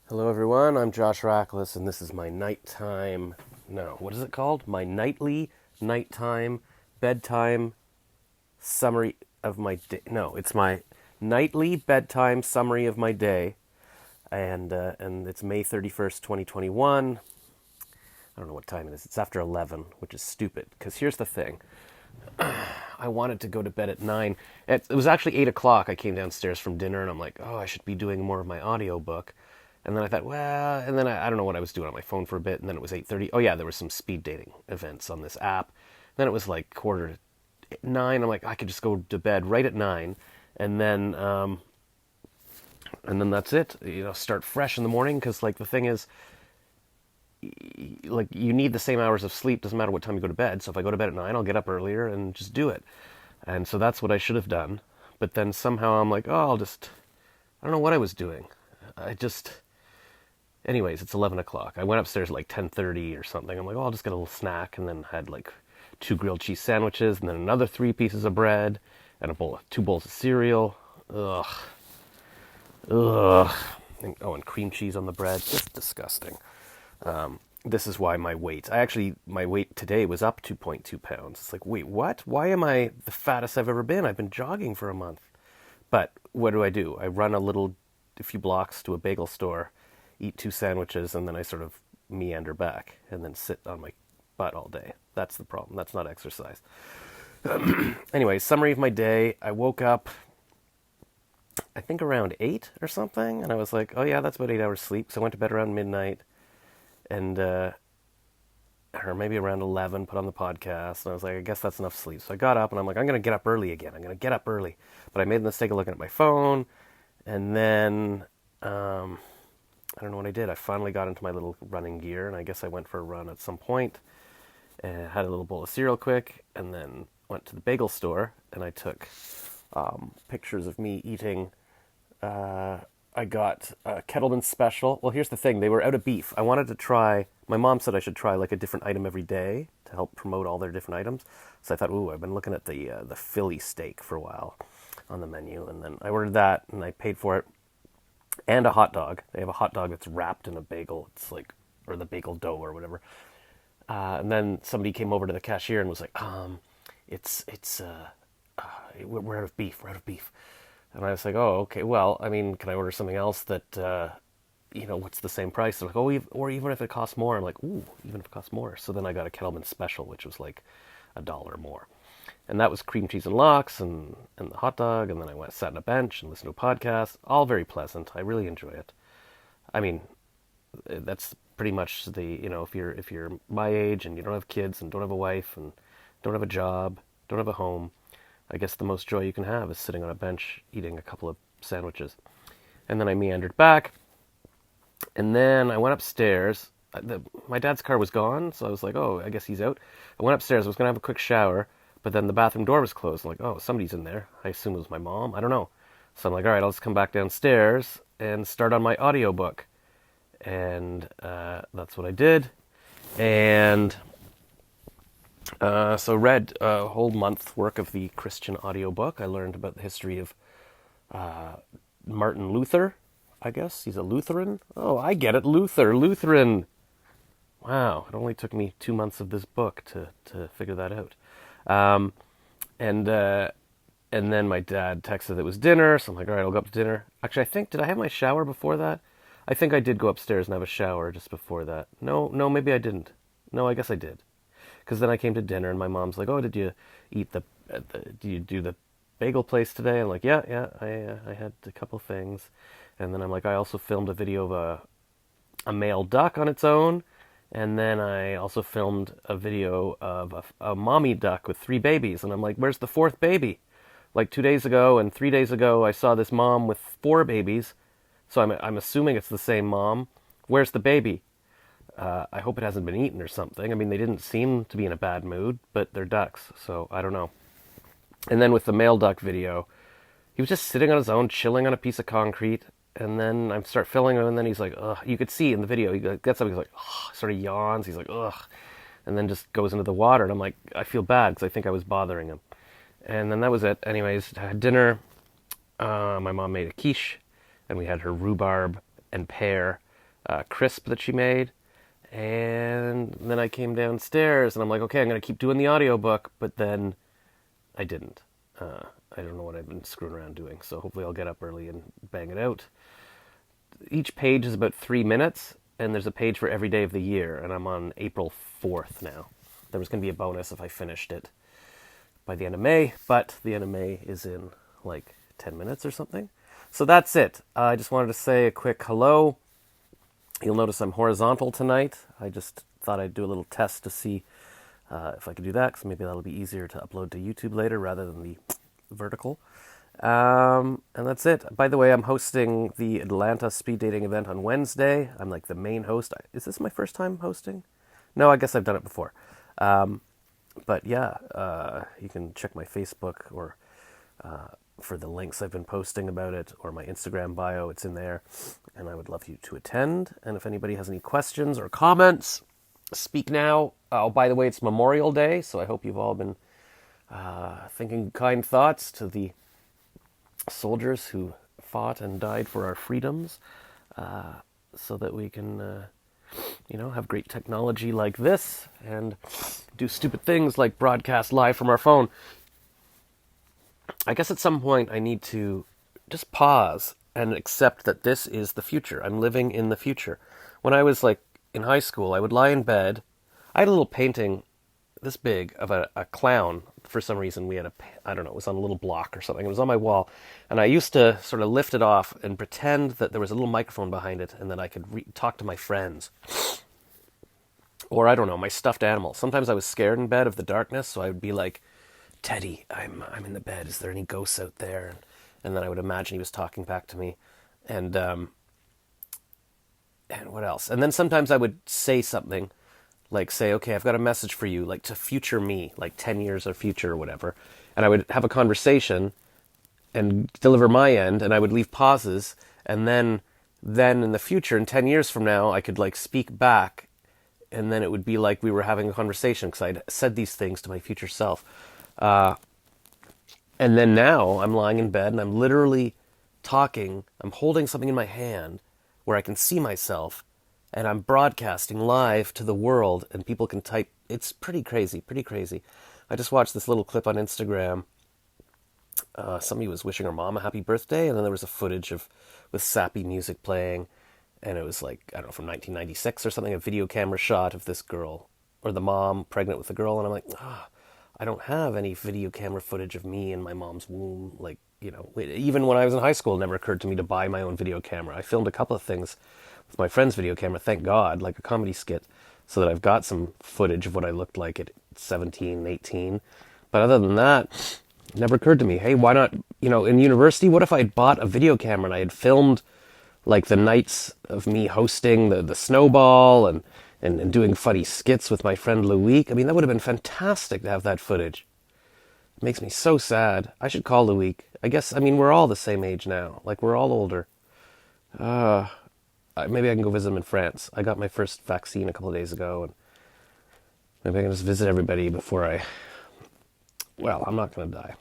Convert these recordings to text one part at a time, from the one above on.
Hello, everyone. I'm Josh Rackless, and this is my nighttime. No, what is it called? My nightly, nighttime, bedtime summary of my day. No, it's my nightly bedtime summary of my day, and it's May 31st, 2021. I don't know what time it is. It's after 11, which is stupid. Because here's the thing: I wanted to go to bed at 9. It was actually 8 o'clock. I came downstairs from dinner, and I'm like, oh, I should be doing more of my audiobook. And then I thought, well, and then I don't know what I was doing on my phone for a bit, and then it was 8:30. Oh yeah, there were some speed dating events on this app. Then it was like quarter to 9. I'm like, I could just go to bed right at 9, and then that's it. Start fresh in the morning because like the thing is, like you need the same hours of sleep. Doesn't matter what time you go to bed. So if I go to bed at 9, I'll get up earlier and just do it. And so that's what I should have done. But then somehow I'm like, oh, I don't know what I was doing. I just Anyways, it's 11 o'clock. I went upstairs at like 10:30 or something. I'm like, oh, I'll just get a little snack, and then had like 2 grilled cheese sandwiches, and then another 3 pieces of bread, and 2 bowls of cereal. Ugh, ugh. And cream cheese on the bread. Just disgusting. This is why my weight today was up 2.2 pounds. It's like, wait, what? Why am I the fattest I've ever been? I've been jogging for a month. But what do? I run a few blocks to a bagel store, eat 2 sandwiches, and then I sort of meander back and then sit on my butt all day. That's the problem. That's not exercise. Anyway, summary of my day. I woke up, I think around 8 or something, and I was like, oh yeah, that's about 8 hours sleep. So I went to bed around midnight, and or maybe around 11, put on the podcast, and I was like, I guess that's enough sleep. So I got up, and I'm like, I'm going to get up early again. I'm going to get up early. But I made the mistake of looking at my phone, and then I don't know what I did. I finally got into my little running gear, and I guess I went for a run at some point, and had a little bowl of cereal quick, and then went to the bagel store, and I took pictures of me eating. I got a Kettleman special. Well, here's the thing. They were out of beef. I wanted to try. My mom said I should try like a different item every day to help promote all their different items. So I thought, ooh, I've been looking at the Philly steak for a while on the menu, and then I ordered that, and I paid for it, and a hot dog. They have a hot dog that's wrapped in a bagel. It's like, or the bagel dough or whatever. And then somebody came over to the cashier and was like, we're out of beef. We're out of beef. And I was like, oh, okay. Well, I mean, can I order something else that, what's the same price? They're like, oh, or even if it costs more. I'm like, ooh, even if it costs more. So then I got a Kettleman special, which was like $1 more. And that was cream cheese and lox and the hot dog. And then I sat on a bench and listened to a podcast. All very pleasant. I really enjoy it. I mean, that's pretty much if you're my age and you don't have kids and don't have a wife and don't have a job, don't have a home, I guess the most joy you can have is sitting on a bench eating a couple of sandwiches. And then I meandered back, and then I went upstairs. My dad's car was gone, so I was like, oh, I guess he's out. I went upstairs. I was going to have a quick shower, but then the bathroom door was closed. I'm like, oh, somebody's in there. I assume it was my mom. I don't know. So I'm like, all right, I'll just come back downstairs and start on my audiobook. And that's what I did. And so read a whole month's work of the Christian audiobook. I learned about the history of Martin Luther, I guess. He's a Lutheran. Oh, I get it. Lutheran. Wow, it only took me 2 months of this book to figure that out. Um, and then my dad texted that it was dinner, so I'm like, all right, I'll go up to dinner. Actually, did I have my shower before that? I think I did go upstairs and have a shower just before that. No, maybe I didn't. No, I guess I did. Because then I came to dinner, and my mom's like, oh, did you eat did you do the bagel place today? I'm like, yeah, I had a couple things. And then I'm like, I also filmed a video of a male duck on its own. And then I also filmed a video of a mommy duck with 3 babies. And I'm like, where's the 4th baby? Like 2 days ago and 3 days ago, I saw this mom with 4 babies. So I'm assuming it's the same mom. Where's the baby? I hope it hasn't been eaten or something. I mean, they didn't seem to be in a bad mood, but they're ducks, so I don't know. And then with the male duck video, he was just sitting on his own, chilling on a piece of concrete, and then I start filming him, and then he's like, ugh. You could see in the video, he gets up, he's like, ugh, sort of yawns, he's like, ugh, and then just goes into the water, and I'm like, I feel bad, because I think I was bothering him. And then that was it. Anyways, I had dinner. My mom made a quiche, and we had her rhubarb and pear crisp that she made. And then I came downstairs and I'm like, okay, I'm going to keep doing the audiobook, but then I didn't. I don't know what I've been screwing around doing, so hopefully I'll get up early and bang it out. Each page is about 3 minutes, and there's a page for every day of the year, and I'm on April 4th now. There was going to be a bonus if I finished it by the end of May, but the end of May is in like 10 minutes or something. So that's it. I just wanted to say a quick hello. You'll notice I'm horizontal tonight. I just thought I'd do a little test to see if I could do that, because maybe that'll be easier to upload to YouTube later rather than the vertical. And that's it. By the way, I'm hosting the Atlanta speed dating event on Wednesday. I'm like the main host. Is this my first time hosting? No, I guess I've done it before. But yeah, you can check my Facebook or for the links I've been posting about it, or my Instagram bio. It's in there, and I would love you to attend. And if anybody has any questions or comments, speak now. Oh, by the way, it's Memorial Day, so I hope you've all been thinking kind thoughts to the soldiers who fought and died for our freedoms, so that we can, have great technology like this and do stupid things like broadcast live from our phone. I guess at some point I need to just pause and accept that this is the future. I'm living in the future. When I was like in high school, I would lie in bed. I had a little painting this big of a clown. For some reason, we had I don't know, it was on a little block or something. It was on my wall. And I used to sort of lift it off and pretend that there was a little microphone behind it and that I could talk to my friends. Or, I don't know, my stuffed animal. Sometimes I was scared in bed of the darkness, so I would be like, Teddy, I'm in the bed. Is there any ghosts out there? And then I would imagine he was talking back to me. And what else? And then sometimes I would say something, like say, okay, I've got a message for you, like to future me, like 10 years or future or whatever. And I would have a conversation and deliver my end, and I would leave pauses. And then in the future, in 10 years from now, I could like speak back, and then it would be like we were having a conversation because I'd said these things to my future self. And then now I'm lying in bed and I'm literally talking. I'm holding something in my hand where I can see myself, and I'm broadcasting live to the world, and people can type. It's pretty crazy, pretty crazy. I just watched this little clip on Instagram. Somebody was wishing her mom a happy birthday, and then there was a footage with sappy music playing, and it was like, I don't know, from 1996 or something, a video camera shot of this girl, or the mom pregnant with the girl, and I'm like, I don't have any video camera footage of me in my mom's womb. Like, even when I was in high school, it never occurred to me to buy my own video camera. I filmed a couple of things with my friend's video camera, thank God, like a comedy skit, so that I've got some footage of what I looked like at 17, 18. But other than that, it never occurred to me, hey, why not, in university, what if I had bought a video camera and I had filmed like the nights of me hosting the snowball and doing funny skits with my friend Loic. I mean, that would have been fantastic to have that footage. It makes me so sad. I should call Loic. I guess, we're all the same age now. Like, we're all older. Maybe I can go visit him in France. I got my first vaccine a couple of days ago, and maybe I can just visit everybody before I'm not going to die.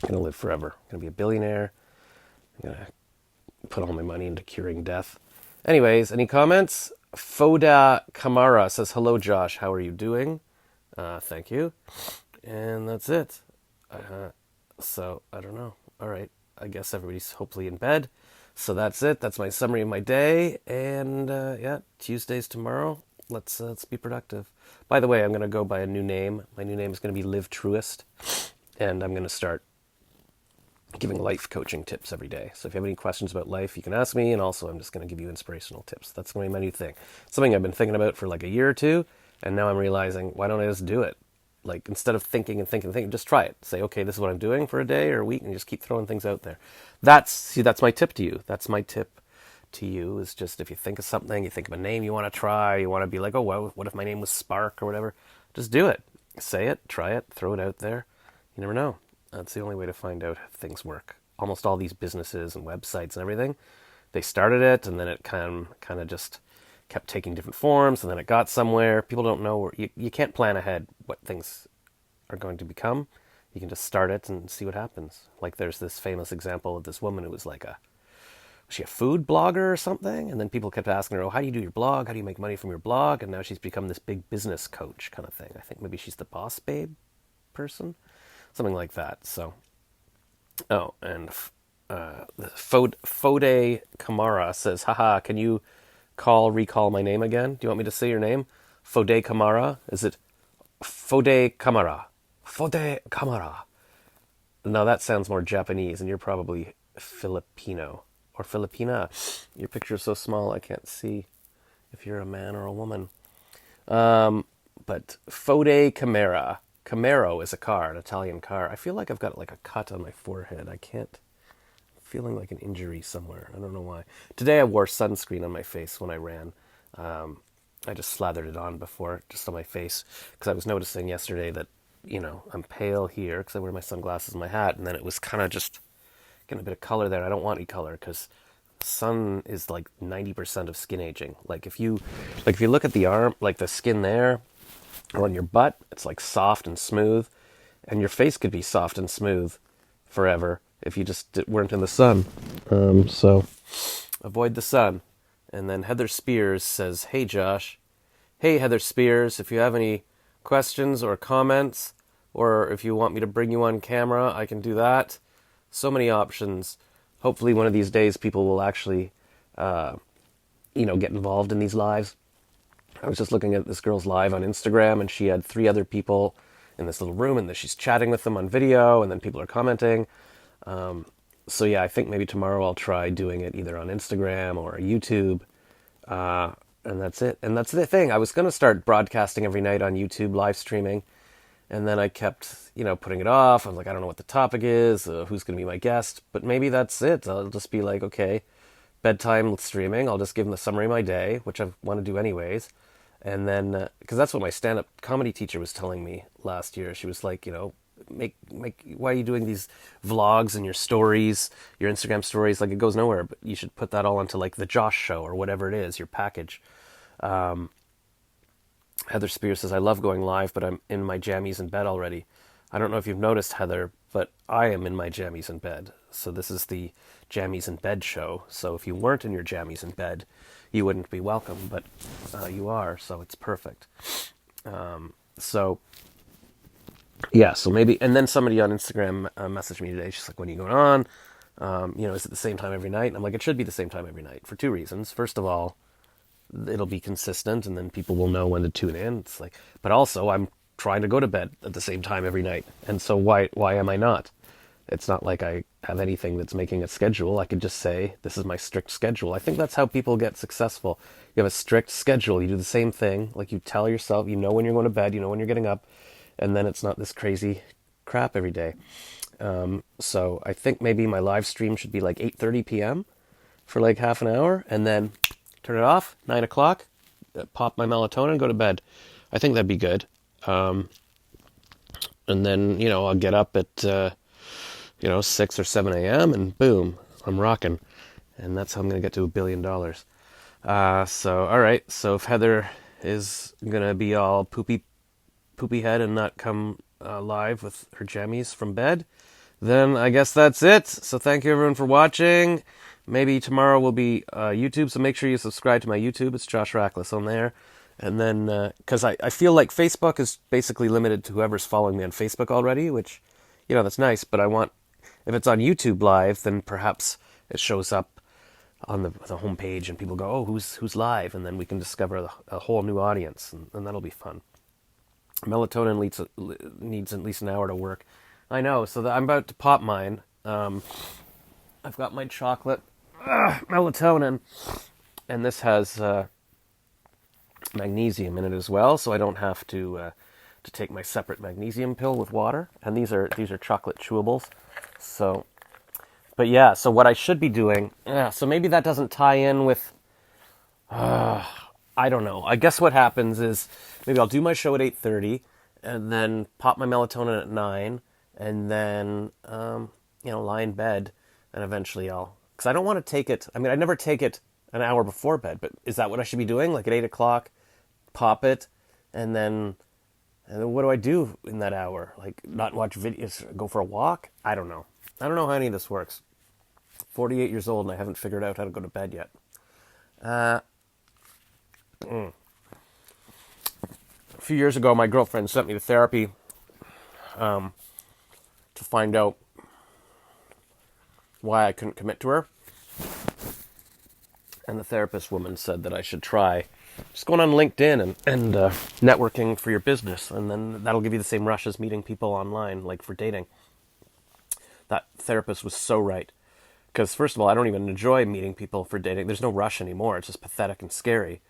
I'm going to live forever. I'm going to be a billionaire. I'm going to put all my money into curing death. Anyways, any comments? Foda Kamara says, hello, Josh. How are you doing? Thank you. And that's it. So, I don't know. All right. I guess everybody's hopefully in bed. So that's it. That's my summary of my day. And, Tuesday's tomorrow. Let's be productive. By the way, I'm going to go by a new name. My new name is going to be Live Truest. And I'm going to start giving life coaching tips every day. So if you have any questions about life, you can ask me. And also, I'm just going to give you inspirational tips. That's going to be my new thing. Something I've been thinking about for like a year or two. And now I'm realizing, why don't I just do it? Like, instead of thinking, just try it. Say, okay, this is what I'm doing for a day or a week, and just keep throwing things out there. That's my tip to you. That's my tip to you, is just if you think of something, you think of a name you want to try, you want to be like, oh, well, what if my name was Spark or whatever? Just do it. Say it, try it, throw it out there. You never know. That's the only way to find out if things work. Almost all these businesses and websites and everything, they started it, and then it kind of just kept taking different forms, and then it got somewhere. People don't know, you can't plan ahead what things are going to become. You can just start it and see what happens. Like, there's this famous example of this woman who was like she a food blogger or something? And then people kept asking her, oh, how do you do your blog? How do you make money from your blog? And now she's become this big business coach kind of thing. I think maybe she's the boss babe person, something like that. So, oh, and Fode Kamara says, haha, can you recall my name again? Do you want me to say your name? Fode Kamara? Is it Fode Kamara? Fode Kamara. No, that sounds more Japanese, and you're probably Filipino. Or Filipina. Your picture is so small I can't see if you're a man or a woman. But Fode Camara. Camaro is a car, an Italian car. I feel like I've got like a cut on my forehead. I can't... feeling like an injury somewhere. I don't know why. Today I wore sunscreen on my face when I ran. I just slathered it on before, just on my face, because I was noticing yesterday that, I'm pale here because I wear my sunglasses and my hat, and then it was kind of just getting a bit of color there. I don't want any color because sun is like 90% of skin aging. If you look at the arm, like the skin there, or on your butt, it's like soft and smooth, and your face could be soft and smooth forever if you just weren't in the sun. So avoid the sun. And then Heather Spears says, hey Josh. Hey Heather Spears, if you have any questions or comments, or if you want me to bring you on camera, I can do that. So many options. Hopefully one of these days people will actually, get involved in these lives. I was just looking at this girl's live on Instagram, and she had 3 other people in this little room, and she's chatting with them on video, and then people are commenting. So yeah, I think maybe tomorrow I'll try doing it either on Instagram or YouTube. And that's it. And that's the thing. I was going to start broadcasting every night on YouTube, live streaming. And then I kept, putting it off. I was like, I don't know what the topic is, who's going to be my guest. But maybe that's it. I'll just be like, okay, bedtime streaming. I'll just give them the summary of my day, which I want to do anyways. And then, because that's what my stand-up comedy teacher was telling me last year. She was like, make why are you doing these vlogs and your stories, your Instagram stories? Like, it goes nowhere, but you should put that all onto like the Josh Show or whatever it is, your package. Heather Spears says, I love going live, but I'm in my jammies in bed already. I don't know if you've noticed, Heather, but I am in my jammies in bed. So this is the Jammies in Bed show. So if you weren't in your jammies in bed, you wouldn't be welcome, but you are, so it's perfect. So maybe, and then somebody on Instagram messaged me today. She's like, when are you going on? Is it the same time every night? And I'm like, it should be the same time every night for 2 reasons. First of all, it'll be consistent, and then people will know when to tune in. It's like, but also I'm trying to go to bed at the same time every night, and so why am I not? It's not like I have anything that's making a schedule. I could just say, this is my strict schedule. I think that's how people get successful. You have a strict schedule. You do the same thing. Like, you tell yourself, you know when you're going to bed, you know when you're getting up, and then it's not this crazy crap every day. So I think maybe my live stream should be like 8:30 p.m. for like half an hour, and then turn it off, 9 o'clock, pop my melatonin, go to bed. I think that'd be good. And then, I'll get up at... 6 or 7 a.m. and boom, I'm rocking. And that's how I'm going to get to $1 billion. So, all right. So if Heather is going to be all poopy head and not come live with her jammies from bed, then I guess that's it. So thank you everyone for watching. Maybe tomorrow will be YouTube, so make sure you subscribe to my YouTube. It's Josh Rackless on there. And then, because I feel like Facebook is basically limited to whoever's following me on Facebook already, which, that's nice, but I want... If it's on YouTube Live, then perhaps it shows up on the homepage and people go, oh, who's live? And then we can discover a whole new audience, and that'll be fun. Melatonin needs at least an hour to work. I know, so I'm about to pop mine. I've got my chocolate melatonin, and this has magnesium in it as well, so I don't have to take my separate magnesium pill with water. And these are chocolate chewables. So, but yeah, so what I should be doing, so maybe that doesn't tie in with, I don't know. I guess what happens is maybe I'll do my show at 8:30 and then pop my melatonin at 9 and then, lie in bed, and eventually because I don't want to take it. I mean, I never take it an hour before bed, but is that what I should be doing? Like at 8 o'clock, pop it, and then what do I do in that hour? Like, not watch videos, go for a walk? I don't know. I don't know how any of this works. 48 years old and I haven't figured out how to go to bed yet. A few years ago, my girlfriend sent me to therapy to find out why I couldn't commit to her. And the therapist woman said that I should try just going on LinkedIn and networking for your business. And then that'll give you the same rush as meeting people online, like for dating. That therapist was so right. Because first of all, I don't even enjoy meeting people for dating. There's no rush anymore. It's just pathetic and scary.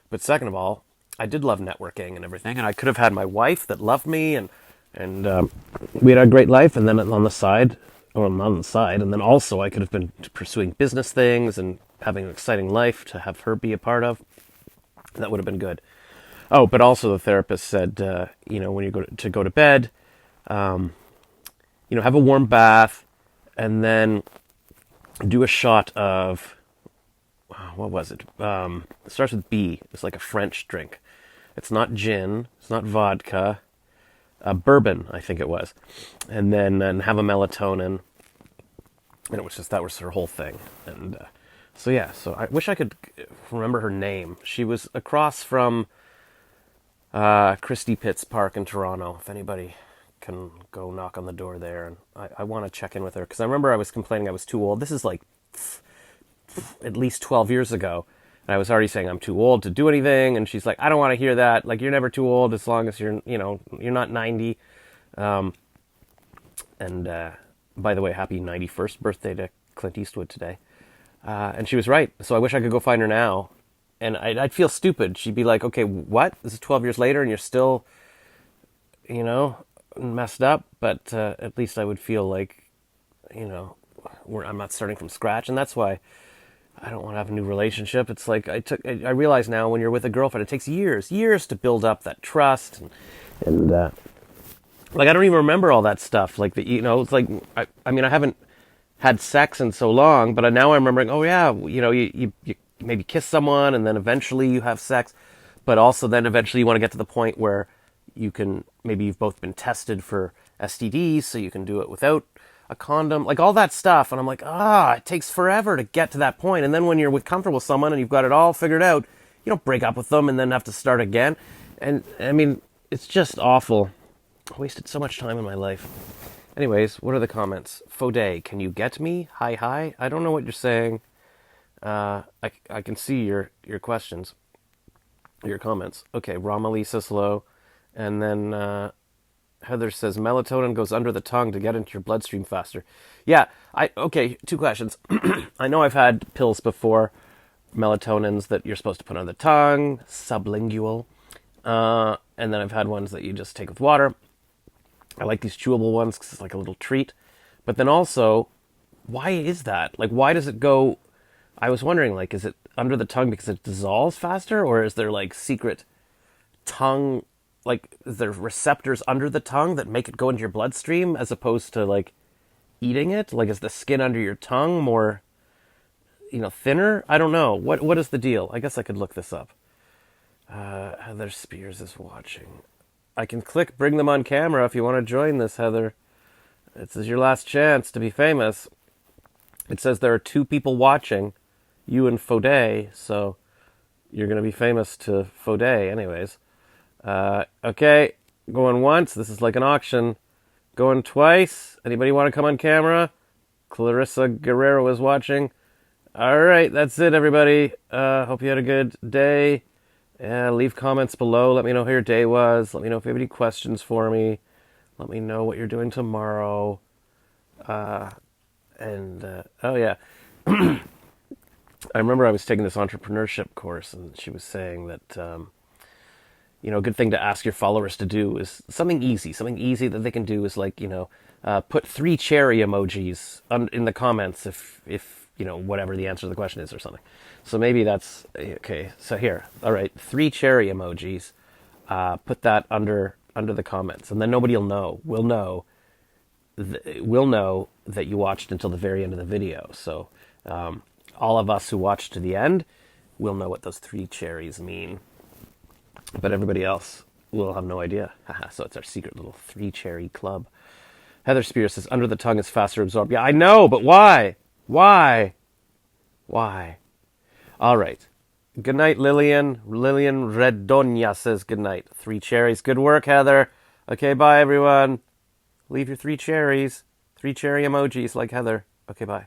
But second of all, I did love networking and everything. And I could have had my wife that loved me and we had a great life. And then on the side, or not on the side, and then also I could have been pursuing business things and having an exciting life to have her be a part of. That would have been good. Oh, but also the therapist said, when you go to bed, have a warm bath, and then do a shot of, what was it? It starts with B. It's like a French drink. It's not gin. It's not vodka. Bourbon, I think it was. And then have a melatonin. And it was just, that was her whole thing. And so I wish I could remember her name. She was across from Christie Pitts Park in Toronto, if anybody can go knock on the door there. And I want to check in with her, because I remember I was complaining I was too old. This is like at least 12 years ago. And I was already saying I'm too old to do anything. And she's like, I don't want to hear that. Like, you're never too old as long as you're not 90. By the way, happy 91st birthday to Clint Eastwood today. And she was right. So I wish I could go find her now. And I'd feel stupid. She'd be like, okay, what? This is 12 years later and you're still, messed up. But at least I would feel like, I'm not starting from scratch. And that's why I don't want to have a new relationship. It's like I realize now, when you're with a girlfriend, it takes years to build up that trust. And like, I don't even remember all that stuff. Like, it's like, I haven't had sex in so long, but now I'm remembering, oh yeah, you maybe kiss someone and then eventually you have sex, but also then eventually you want to get to the point where maybe you've both been tested for STDs, so you can do it without a condom, like all that stuff. And I'm like, it takes forever to get to that point. And then when you're comfortable with someone and you've got it all figured out, you don't break up with them and then have to start again. And it's just awful. I wasted so much time in my life. Anyways, what are the comments? Fauday, can you get me? Hi. I don't know what you're saying. I can see your questions, your comments. Okay, Romilly says hello. And then Heather says, melatonin goes under the tongue to get into your bloodstream faster. Yeah, okay, two questions. I know I've had pills before, melatonins that you're supposed to put on the tongue, sublingual. And then I've had ones that you just take with water. I like these chewable ones because it's like a little treat. But then also, why is that? Like, why does it go... I was wondering, like, is it under the tongue because it dissolves faster? Or is there, like, secret tongue... Like, is there receptors under the tongue that make it go into your bloodstream as opposed to, like, eating it? Like, is the skin under your tongue more, thinner? I don't know. What is the deal? I guess I could look this up. Heather Spears is watching. I can click bring them on camera if you want to join this, Heather. This is your last chance to be famous. It says there are 2 people watching, you and Fauday, so you're going to be famous to Fauday anyways. Okay, going once. This is like an auction. Going twice. Anybody want to come on camera? Clarissa Guerrero is watching. All right, that's it, everybody. Hope you had a good day. Leave comments below. Let me know how your day was. Let me know if you have any questions for me. Let me know what you're doing tomorrow. Oh yeah. I remember I was taking this entrepreneurship course, and she was saying that, a good thing to ask your followers to do is something easy. Something easy that they can do is like, put 3 cherry emojis in the comments if whatever the answer to the question is or something. So maybe that's, okay, so here, all right, 3 cherry emojis, put that under the comments, and then nobody will know. We'll know that you watched until the very end of the video. So all of us who watched to the end will know what those 3 cherries mean. But everybody else will have no idea. So it's our secret little 3 cherry club. Heather Spears says, under the tongue is faster absorbed. Yeah, I know, but why? Why? Why? All right. Good night, Lillian. Lillian Redonia says good night. 3 cherries. Good work, Heather. Okay, bye, everyone. Leave your 3 cherries. 3 cherry emojis like Heather. Okay, bye.